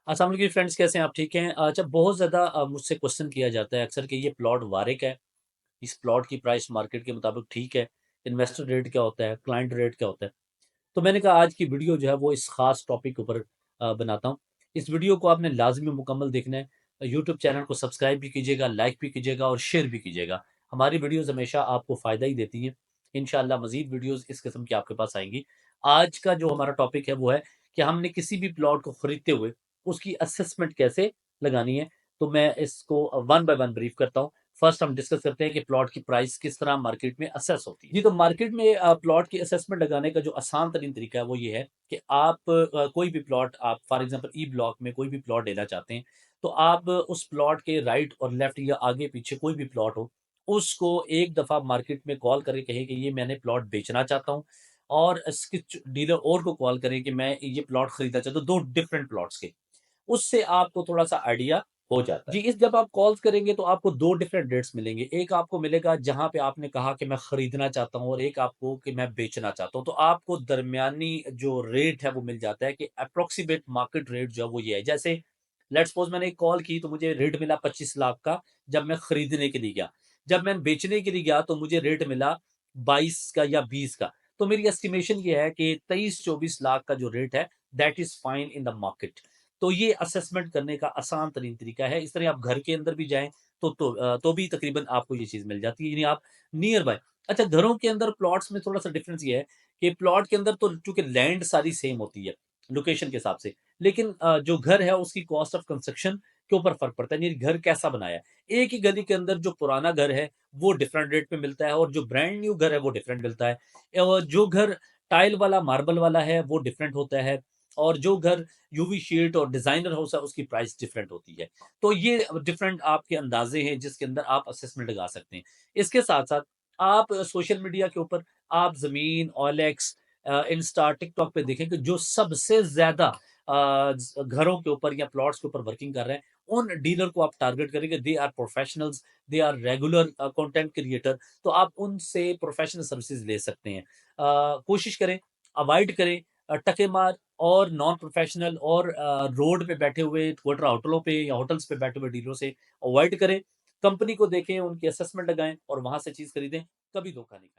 अस्सलाम वालेकुम फ्रेंड्स, कैसे हैं आप? ठीक हैं? अच्छा, बहुत ज़्यादा मुझसे क्वेश्चन किया जाता है अक्सर कि ये प्लॉट वारिक है, इस प्लॉट की प्राइस मार्केट के मुताबिक ठीक है, इन्वेस्टर रेट क्या होता है, क्लाइंट रेट क्या होता है? तो मैंने कहा आज की वीडियो जो है वो इस खास टॉपिक के ऊपर बनाता हूँ। इस वीडियो को आपने लाज़मी मुकम्मल देखना है। यूट्यूब चैनल को सब्सक्राइब भी कीजिएगा, लाइक भी कीजिएगा और शेयर भी कीजिएगा। हमारी वीडियोज़ हमेशा आपको फ़ायदा ही देती हैं। इंशाअल्लाह मज़ीद वीडियोज़ इस किस्म की आपके पास आएँगी। आज का जो हमारा टॉपिक है वो है कि हमने किसी भी प्लॉट को खरीदते हुए उसकी असेसमेंट कैसे लगानी है। तो मैं इसको वन बाय वन ब्रीफ करता हूँ। फर्स्ट हम डिस्कस करते हैं कि प्लॉट की प्राइस किस तरह मार्केट में असेस होती है। जी, तो मार्केट में प्लॉट की असेसमेंट लगाने का जो आसान तरीन तरीका है वो ये है कि आप कोई भी प्लॉट, आप फॉर एग्जांपल ई ब्लॉक में कोई भी प्लॉट लेना चाहते हैं, तो आप उस प्लॉट के राइट और लेफ्ट या आगे पीछे कोई भी प्लॉट हो, उसको एक दफ़ा मार्केट में कॉल करके कहें कि ये मैंने प्लॉट बेचना चाहता हूँ, और इसके डीलर और को कॉल करें कि मैं ये प्लॉट खरीदना चाहता हूँ, 2 डिफरेंट प्लॉट्स के। उससे आपको थोड़ा-सा आइडिया हो जाता है। जी, इस जब आप कॉल्स करेंगे तो आपको 2 डिफरेंट रेट्स मिलेंगे। एक आपको मिलेगा जहाँ पे आपने कहा कि मैं खरीदना चाहता हूँ, और एक आपको कि मैं बेचना चाहता हूँ। तो आपको दरमियानी जो रेट है वो मिल जाता है कि एप्रोक्सिमेट मार्केट रेट जो है वो ये है। जैसे लेट्स सपोज़ मैंने एक कॉल की तो मुझे रेट मिला 25 लाख का जब मैं खरीदने के लिए गया। जब मैं बेचने के लिए गया तो मुझे रेट मिला 22 का या 20 का। तो मेरी एस्टिमेशन ये है कि 23-24 लाख का जो रेट है, that is fine in the market. तो ये असेसमेंट करने का आसान तरीन तरीका है। इस तरह आप घर के अंदर भी जाएँ तो भी तकरीबन आपको ये चीज़ मिल जाती है, यानी आप नियर बाय। अच्छा, घरों के अंदर प्लॉट्स में थोड़ा-सा डिफरेंस ये है कि प्लॉट के अंदर तो चूँकि लैंड सारी सेम होती है, लोकेशन के हिसाब से। लेकिन जो घर है उसकी कॉस्ट ऑफ कंस्ट्रक्शन के ऊपर फ़र्क पड़ता है, यानी घर कैसा बनाया है। एक ही गली के अंदर जो पुराना घर है, वो डिफरेंट रेट पे मिलता है, और जो ब्रांड न्यू घर है वो डिफरेंट मिलता है। जो घर टाइल वाला, मार्बल वाला है वो डिफरेंट होता है, और जो घर यूवी शीट और डिज़ाइनर हाउस है उसकी प्राइस डिफरेंट होती है। तो ये डिफरेंट आपके अंदाज़े हैं जिसके अंदर आप असेसमेंट लगा सकते हैं। इसके साथ-साथ आप सोशल मीडिया के ऊपर आप ज़मीन, ओएलएक्स, इंस्टा, टिकटॉक पे देखें कि जो सबसे ज़्यादा घरों के ऊपर या प्लॉट्स के ऊपर वर्किंग कर रहे हैं, उन डीलर को आप टारगेट करेंगे। They are professionals, they are regular content creator, तो आप उनसे प्रोफेशनल सर्विसेज ले सकते हैं। कोशिश करें, अवॉइड करें टके मार और नॉन प्रोफेशनल और रोड पे बैठे हुए क्वार्टर होटलों पे या होटल्स पे बैठे हुए डीलरों से अवॉइड करें। कंपनी को देखें, उनकी असेसमेंट लगाएं और वहां से चीज खरीदें। कभी धोखा नहीं खाएं।